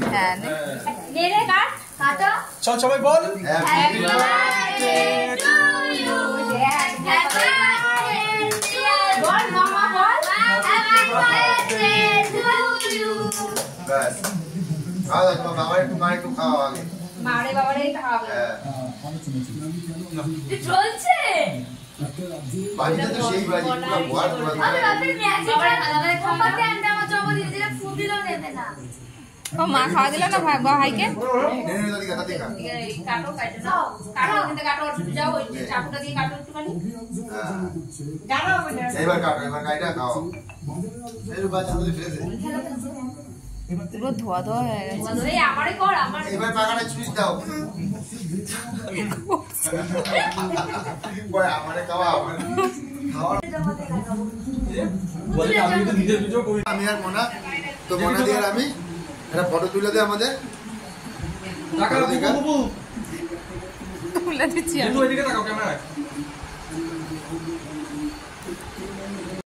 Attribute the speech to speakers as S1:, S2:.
S1: হ্যাঁ নে রে কাট কাটো
S2: চল সবাই বল
S1: happy birthday to you happy birthday বল মামা বল হ্যাপি বার্থডে টু ইউ
S3: বাস আরে বাবা একটু খাওয়া আগে
S1: মারে বাবারে খাওয়াবে চলছে
S3: বাড়িতে তো সেই বাড়ি পুরো ঘর পুরো
S1: আমি রাতে ম্যাজিক করে খাওয়াবে খাওয়াতে আমরা আমার জন্মদিনে যেটা ফুল দিলাম নেবে না ও মা খাওয়া দিল না ভাইকে
S3: নেনে দাদি কথা দেখা
S1: এই কাটো কাটো নাও কাটো কিন্তু কাটো যাও ওই চাকুটা দিয়ে কাটো একটুখানি জানো
S3: এবার কাইটা খাও এই বাচ্চা তো ফেলে
S1: পুরো ধোয়া ধোয়া হয়ে গেছে ধরে আমারে কর আমার
S3: এবার পাকাটা সুইচ দাও বয় আমারে খাওয়া
S2: বলে আমি তো নিজে ভিডিও করি
S3: আমি আর মোনা তো মোনা দিয়ে আর আমি একটা ফটো তুলে দে আমাদের
S2: টাকা বাবু
S1: তুলে দিচ্ছি
S2: একটু এদিকে তাকাও ক্যামেরায়